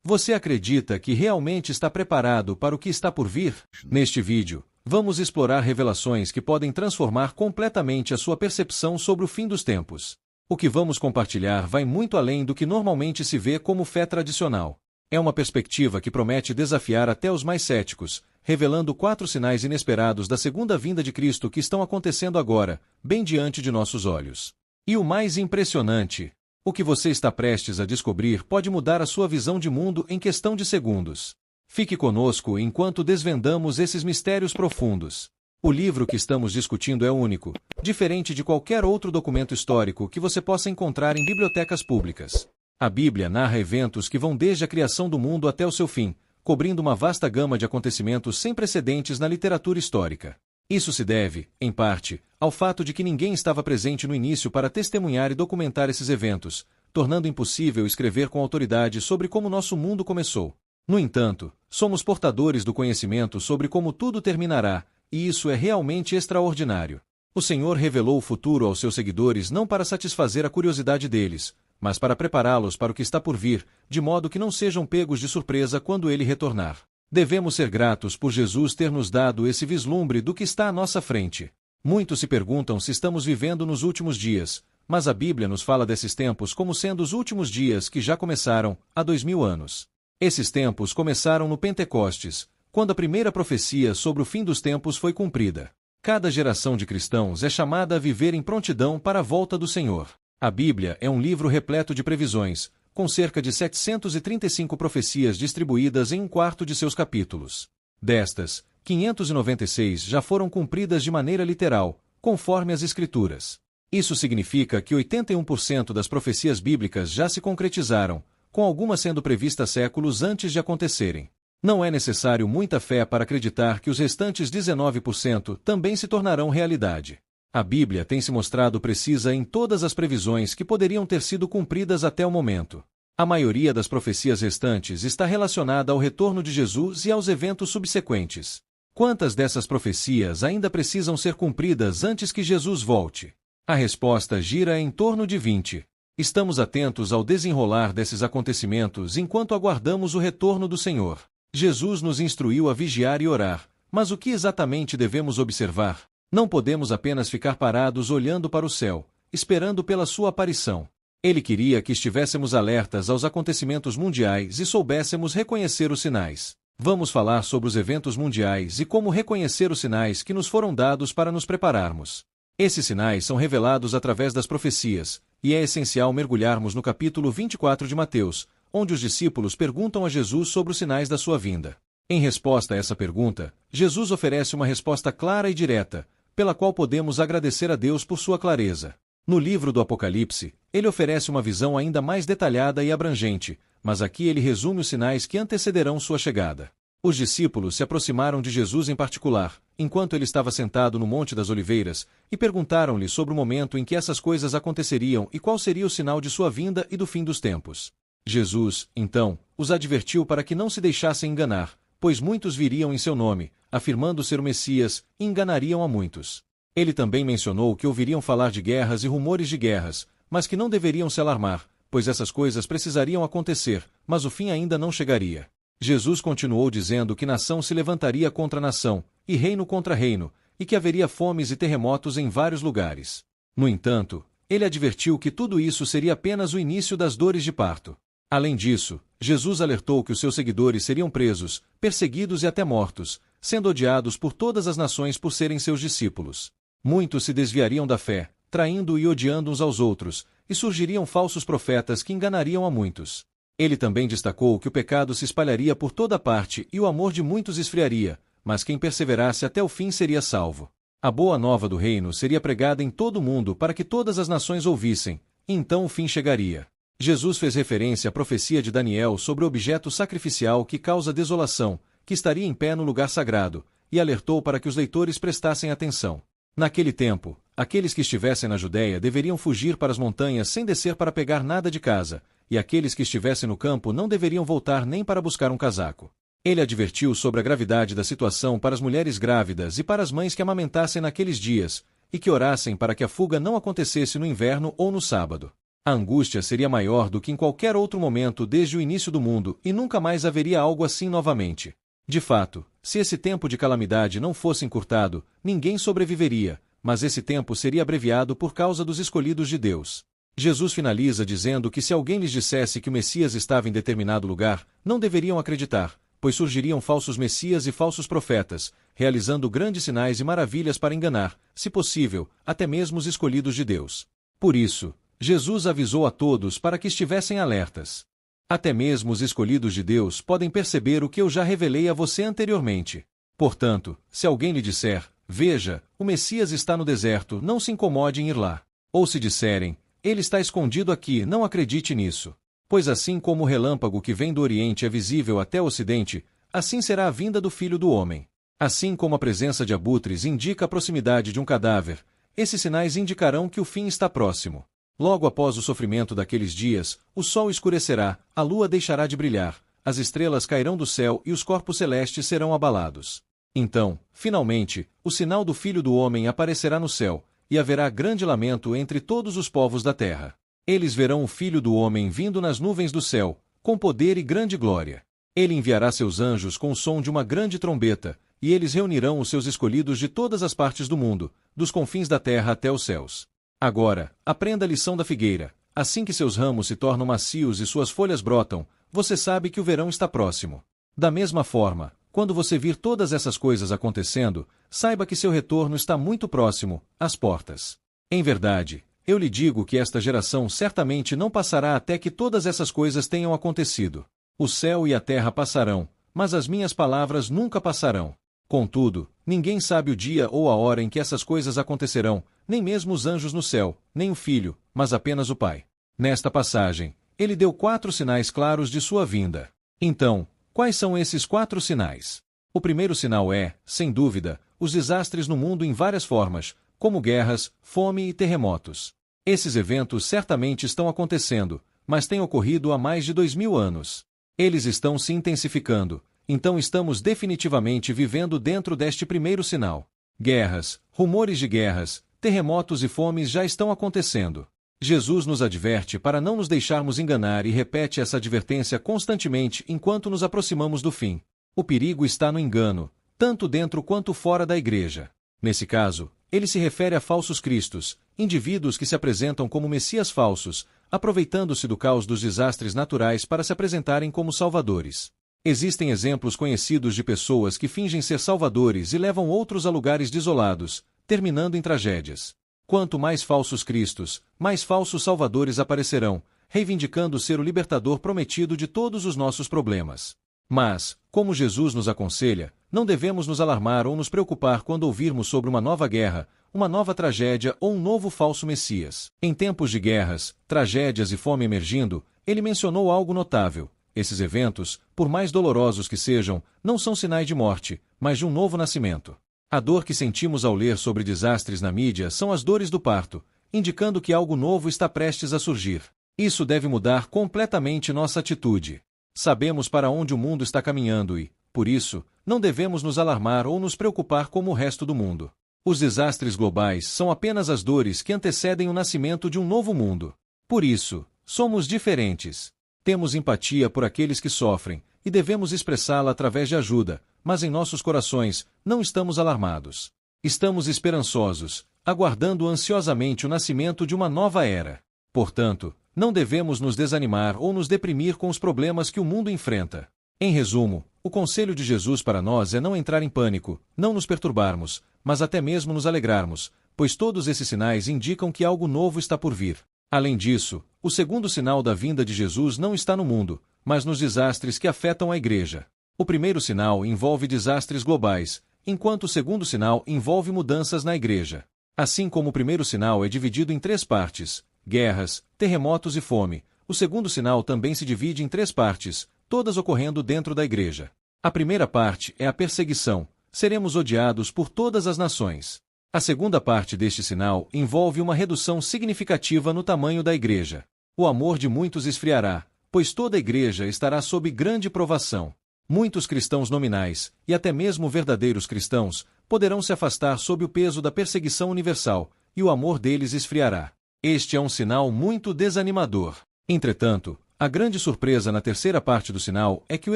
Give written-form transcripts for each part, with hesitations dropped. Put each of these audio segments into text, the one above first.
Você acredita que realmente está preparado para o que está por vir? Neste vídeo, vamos explorar revelações que podem transformar completamente a sua percepção sobre o fim dos tempos. O que vamos compartilhar vai muito além do que normalmente se vê como fé tradicional. É uma perspectiva que promete desafiar até os mais céticos, revelando 4 sinais inesperados da segunda vinda de Cristo que estão acontecendo agora, bem diante de nossos olhos. E o mais impressionante, o que você está prestes a descobrir pode mudar a sua visão de mundo em questão de segundos. Fique conosco enquanto desvendamos esses mistérios profundos. O livro que estamos discutindo é único, diferente de qualquer outro documento histórico que você possa encontrar em bibliotecas públicas. A Bíblia narra eventos que vão desde a criação do mundo até o seu fim, cobrindo uma vasta gama de acontecimentos sem precedentes na literatura histórica. Isso se deve, em parte, ao fato de que ninguém estava presente no início para testemunhar e documentar esses eventos, tornando impossível escrever com autoridade sobre como nosso mundo começou. No entanto, somos portadores do conhecimento sobre como tudo terminará, e isso é realmente extraordinário. O Senhor revelou o futuro aos seus seguidores não para satisfazer a curiosidade deles, mas para prepará-los para o que está por vir, de modo que não sejam pegos de surpresa quando ele retornar. Devemos ser gratos por Jesus ter nos dado esse vislumbre do que está à nossa frente. Muitos se perguntam se estamos vivendo nos últimos dias, mas a Bíblia nos fala desses tempos como sendo os últimos dias que já começaram, há 2000 anos. Esses tempos começaram no Pentecostes, quando a primeira profecia sobre o fim dos tempos foi cumprida. Cada geração de cristãos é chamada a viver em prontidão para a volta do Senhor. A Bíblia é um livro repleto de previsões, com cerca de 735 profecias distribuídas em 1/4 de seus capítulos. Destas, 596 já foram cumpridas de maneira literal, conforme as Escrituras. Isso significa que 81% das profecias bíblicas já se concretizaram, com algumas sendo previstas séculos antes de acontecerem. Não é necessário muita fé para acreditar que os restantes 19% também se tornarão realidade. A Bíblia tem se mostrado precisa em todas as previsões que poderiam ter sido cumpridas até o momento. A maioria das profecias restantes está relacionada ao retorno de Jesus e aos eventos subsequentes. Quantas dessas profecias ainda precisam ser cumpridas antes que Jesus volte? A resposta gira em torno de 20. Estamos atentos ao desenrolar desses acontecimentos enquanto aguardamos o retorno do Senhor. Jesus nos instruiu a vigiar e orar, mas o que exatamente devemos observar? Não podemos apenas ficar parados olhando para o céu, esperando pela sua aparição. Ele queria que estivéssemos alertas aos acontecimentos mundiais e soubéssemos reconhecer os sinais. Vamos falar sobre os eventos mundiais e como reconhecer os sinais que nos foram dados para nos prepararmos. Esses sinais são revelados através das profecias, e é essencial mergulharmos no capítulo 24 de Mateus, onde os discípulos perguntam a Jesus sobre os sinais da sua vinda. Em resposta a essa pergunta, Jesus oferece uma resposta clara e direta, pela qual podemos agradecer a Deus por sua clareza. No livro do Apocalipse, ele oferece uma visão ainda mais detalhada e abrangente, mas aqui ele resume os sinais que antecederão sua chegada. Os discípulos se aproximaram de Jesus em particular, enquanto ele estava sentado no Monte das Oliveiras, e perguntaram-lhe sobre o momento em que essas coisas aconteceriam e qual seria o sinal de sua vinda e do fim dos tempos. Jesus, então, os advertiu para que não se deixassem enganar, pois muitos viriam em seu nome, afirmando ser o Messias, e enganariam a muitos. Ele também mencionou que ouviriam falar de guerras e rumores de guerras, mas que não deveriam se alarmar, pois essas coisas precisariam acontecer, mas o fim ainda não chegaria. Jesus continuou dizendo que nação se levantaria contra nação, e reino contra reino, e que haveria fomes e terremotos em vários lugares. No entanto, ele advertiu que tudo isso seria apenas o início das dores de parto. Além disso, Jesus alertou que os seus seguidores seriam presos, perseguidos e até mortos, sendo odiados por todas as nações por serem seus discípulos. Muitos se desviariam da fé, traindo e odiando uns aos outros, e surgiriam falsos profetas que enganariam a muitos. Ele também destacou que o pecado se espalharia por toda parte e o amor de muitos esfriaria, mas quem perseverasse até o fim seria salvo. A boa nova do reino seria pregada em todo o mundo para que todas as nações ouvissem, e então o fim chegaria. Jesus fez referência à profecia de Daniel sobre o objeto sacrificial que causa desolação, que estaria em pé no lugar sagrado, e alertou para que os leitores prestassem atenção. Naquele tempo, aqueles que estivessem na Judéia deveriam fugir para as montanhas sem descer para pegar nada de casa, e aqueles que estivessem no campo não deveriam voltar nem para buscar um casaco. Ele advertiu sobre a gravidade da situação para as mulheres grávidas e para as mães que amamentassem naqueles dias, e que orassem para que a fuga não acontecesse no inverno ou no sábado. A angústia seria maior do que em qualquer outro momento desde o início do mundo e nunca mais haveria algo assim novamente. De fato, se esse tempo de calamidade não fosse encurtado, ninguém sobreviveria, mas esse tempo seria abreviado por causa dos escolhidos de Deus. Jesus finaliza dizendo que se alguém lhes dissesse que o Messias estava em determinado lugar, não deveriam acreditar, pois surgiriam falsos messias e falsos profetas, realizando grandes sinais e maravilhas para enganar, se possível, até mesmo os escolhidos de Deus. Por isso, Jesus avisou a todos para que estivessem alertas. Até mesmo os escolhidos de Deus podem perceber o que eu já revelei a você anteriormente. Portanto, se alguém lhe disser, veja, o Messias está no deserto, não se incomode em ir lá. Ou se disserem, ele está escondido aqui, não acredite nisso. Pois assim como o relâmpago que vem do Oriente é visível até o Ocidente, assim será a vinda do Filho do Homem. Assim como a presença de abutres indica a proximidade de um cadáver, esses sinais indicarão que o fim está próximo. Logo após o sofrimento daqueles dias, o sol escurecerá, a lua deixará de brilhar, as estrelas cairão do céu e os corpos celestes serão abalados. Então, finalmente, o sinal do Filho do Homem aparecerá no céu, e haverá grande lamento entre todos os povos da terra. Eles verão o Filho do Homem vindo nas nuvens do céu, com poder e grande glória. Ele enviará seus anjos com o som de uma grande trombeta, e eles reunirão os seus escolhidos de todas as partes do mundo, dos confins da terra até os céus. Agora, aprenda a lição da figueira. Assim que seus ramos se tornam macios e suas folhas brotam, você sabe que o verão está próximo. Da mesma forma, quando você vir todas essas coisas acontecendo, saiba que seu retorno está muito próximo, às portas. Em verdade, eu lhe digo que esta geração certamente não passará até que todas essas coisas tenham acontecido. O céu e a terra passarão, mas as minhas palavras nunca passarão. Contudo, ninguém sabe o dia ou a hora em que essas coisas acontecerão, nem mesmo os anjos no céu, nem o Filho, mas apenas o Pai. Nesta passagem, ele deu 4 sinais claros de sua vinda. Então, quais são esses 4 sinais? O primeiro sinal é, sem dúvida, os desastres no mundo em várias formas, como guerras, fome e terremotos. Esses eventos certamente estão acontecendo, mas têm ocorrido há mais de 2000 anos. Eles estão se intensificando. Então estamos definitivamente vivendo dentro deste primeiro sinal. Guerras, rumores de guerras, terremotos e fomes já estão acontecendo. Jesus nos adverte para não nos deixarmos enganar e repete essa advertência constantemente enquanto nos aproximamos do fim. O perigo está no engano, tanto dentro quanto fora da igreja. Nesse caso, ele se refere a falsos cristos, indivíduos que se apresentam como messias falsos, aproveitando-se do caos dos desastres naturais para se apresentarem como salvadores. Existem exemplos conhecidos de pessoas que fingem ser salvadores e levam outros a lugares desolados, terminando em tragédias. Quanto mais falsos cristos, mais falsos salvadores aparecerão, reivindicando ser o libertador prometido de todos os nossos problemas. Mas, como Jesus nos aconselha, não devemos nos alarmar ou nos preocupar quando ouvirmos sobre uma nova guerra, uma nova tragédia ou um novo falso Messias. Em tempos de guerras, tragédias e fome emergindo, ele mencionou algo notável. Esses eventos, por mais dolorosos que sejam, não são sinais de morte, mas de um novo nascimento. A dor que sentimos ao ler sobre desastres na mídia são as dores do parto, indicando que algo novo está prestes a surgir. Isso deve mudar completamente nossa atitude. Sabemos para onde o mundo está caminhando e, por isso, não devemos nos alarmar ou nos preocupar como o resto do mundo. Os desastres globais são apenas as dores que antecedem o nascimento de um novo mundo. Por isso, somos diferentes. Temos empatia por aqueles que sofrem, e devemos expressá-la através de ajuda, mas em nossos corações, não estamos alarmados. Estamos esperançosos, aguardando ansiosamente o nascimento de uma nova era. Portanto, não devemos nos desanimar ou nos deprimir com os problemas que o mundo enfrenta. Em resumo, o conselho de Jesus para nós é não entrar em pânico, não nos perturbarmos, mas até mesmo nos alegrarmos, pois todos esses sinais indicam que algo novo está por vir. Além disso, o segundo sinal da vinda de Jesus não está no mundo, mas nos desastres que afetam a igreja. O primeiro sinal envolve desastres globais, enquanto o segundo sinal envolve mudanças na igreja. Assim como o primeiro sinal é dividido em 3 partes, guerras, terremotos e fome, o segundo sinal também se divide em 3 partes, todas ocorrendo dentro da igreja. A primeira parte é a perseguição, seremos odiados por todas as nações. A segunda parte deste sinal envolve uma redução significativa no tamanho da igreja. O amor de muitos esfriará, pois toda a igreja estará sob grande provação. Muitos cristãos nominais, e até mesmo verdadeiros cristãos, poderão se afastar sob o peso da perseguição universal, e o amor deles esfriará. Este é um sinal muito desanimador. Entretanto, a grande surpresa na terceira parte do sinal é que o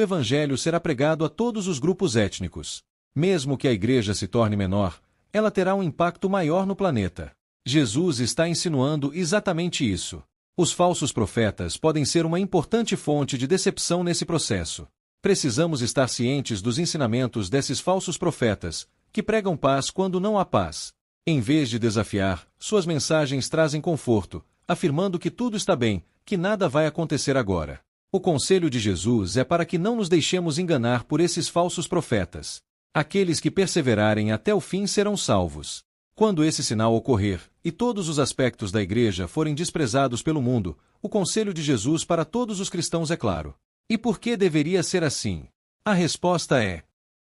Evangelho será pregado a todos os grupos étnicos. Mesmo que a igreja se torne menor, ela terá um impacto maior no planeta. Jesus está insinuando exatamente isso. Os falsos profetas podem ser uma importante fonte de decepção nesse processo. Precisamos estar cientes dos ensinamentos desses falsos profetas, que pregam paz quando não há paz. Em vez de desafiar, suas mensagens trazem conforto, afirmando que tudo está bem, que nada vai acontecer agora. O conselho de Jesus é para que não nos deixemos enganar por esses falsos profetas. Aqueles que perseverarem até o fim serão salvos. Quando esse sinal ocorrer, e todos os aspectos da igreja forem desprezados pelo mundo, o conselho de Jesus para todos os cristãos é claro. E por que deveria ser assim? A resposta é: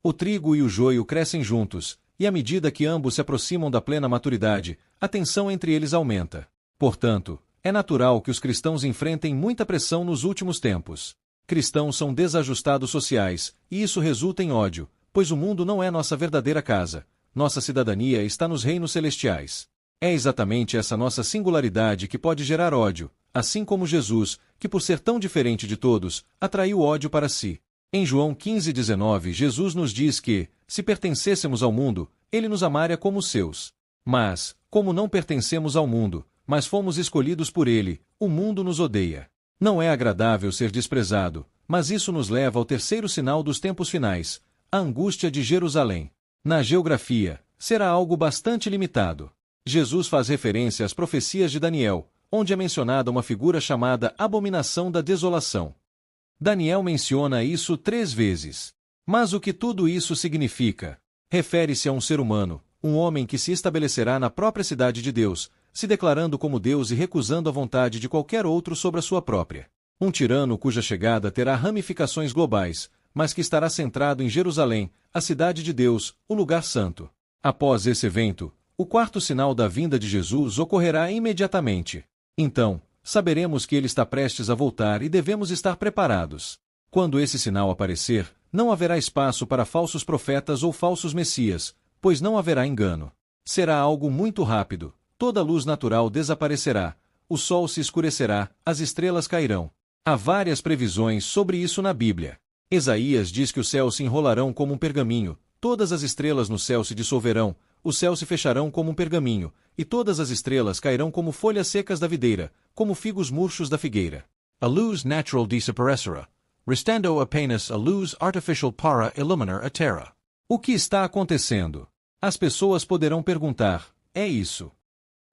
o trigo e o joio crescem juntos, e à medida que ambos se aproximam da plena maturidade, a tensão entre eles aumenta. Portanto, é natural que os cristãos enfrentem muita pressão nos últimos tempos. Cristãos são desajustados sociais, e isso resulta em ódio, pois o mundo não é nossa verdadeira casa. Nossa cidadania está nos reinos celestiais. É exatamente essa nossa singularidade que pode gerar ódio, assim como Jesus, que por ser tão diferente de todos, atraiu ódio para si. Em João 15:19, Jesus nos diz que, se pertencêssemos ao mundo, ele nos amaria como os seus. Mas, como não pertencemos ao mundo, mas fomos escolhidos por ele, o mundo nos odeia. Não é agradável ser desprezado, mas isso nos leva ao terceiro sinal dos tempos finais, a angústia de Jerusalém. Na geografia, será algo bastante limitado. Jesus faz referência às profecias de Daniel, onde é mencionada uma figura chamada Abominação da Desolação. Daniel menciona isso 3 vezes. Mas o que tudo isso significa? Refere-se a um ser humano, um homem que se estabelecerá na própria cidade de Deus, se declarando como Deus e recusando a vontade de qualquer outro sobre a sua própria. Um tirano cuja chegada terá ramificações globais, mas que estará centrado em Jerusalém, a cidade de Deus, o lugar santo. Após esse evento, o quarto sinal da vinda de Jesus ocorrerá imediatamente. Então, saberemos que ele está prestes a voltar e devemos estar preparados. Quando esse sinal aparecer, não haverá espaço para falsos profetas ou falsos messias, pois não haverá engano. Será algo muito rápido, toda luz natural desaparecerá, o sol se escurecerá, as estrelas cairão. Há várias previsões sobre isso na Bíblia. Isaías diz que os céus se enrolarão como um pergaminho, todas as estrelas no céu se dissolverão, os céus se fecharão como um pergaminho, e todas as estrelas cairão como folhas secas da videira, como figos murchos da figueira. A luz natural desaparecerá, restando apenas a luz artificial para iluminar a terra. O que está acontecendo? As pessoas poderão perguntar: é isso?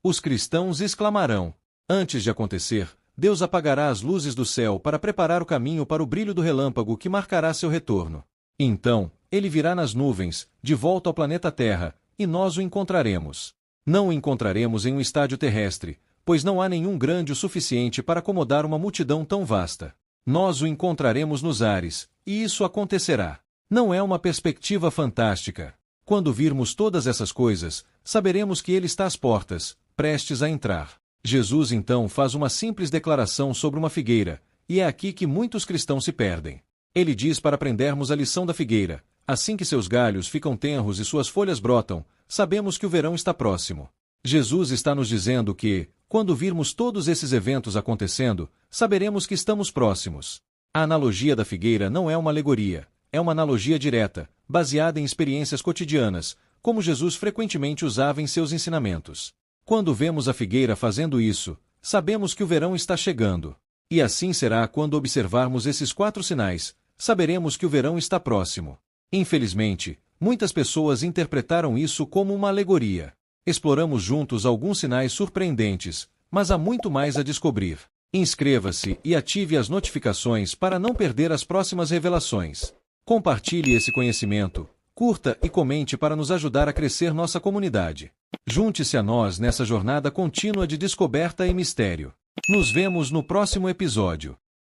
Os cristãos exclamarão: antes de acontecer, Deus apagará as luzes do céu para preparar o caminho para o brilho do relâmpago que marcará seu retorno. Então, ele virá nas nuvens, de volta ao planeta Terra, e nós o encontraremos. Não o encontraremos em um estádio terrestre, pois não há nenhum grande o suficiente para acomodar uma multidão tão vasta. Nós o encontraremos nos ares, e isso acontecerá. Não é uma perspectiva fantástica? Quando virmos todas essas coisas, saberemos que ele está às portas, prestes a entrar. Jesus então faz uma simples declaração sobre uma figueira, e é aqui que muitos cristãos se perdem. Ele diz para aprendermos a lição da figueira: assim que seus galhos ficam tenros e suas folhas brotam, sabemos que o verão está próximo. Jesus está nos dizendo que, quando virmos todos esses eventos acontecendo, saberemos que estamos próximos. A analogia da figueira não é uma alegoria, é uma analogia direta, baseada em experiências cotidianas, como Jesus frequentemente usava em seus ensinamentos. Quando vemos a figueira fazendo isso, sabemos que o verão está chegando. E assim será quando observarmos esses 4 sinais, saberemos que o verão está próximo. Infelizmente, muitas pessoas interpretaram isso como uma alegoria. Exploramos juntos alguns sinais surpreendentes, mas há muito mais a descobrir. Inscreva-se e ative as notificações para não perder as próximas revelações. Compartilhe esse conhecimento, curta e comente para nos ajudar a crescer nossa comunidade. Junte-se a nós nessa jornada contínua de descoberta e mistério. Nos vemos no próximo episódio.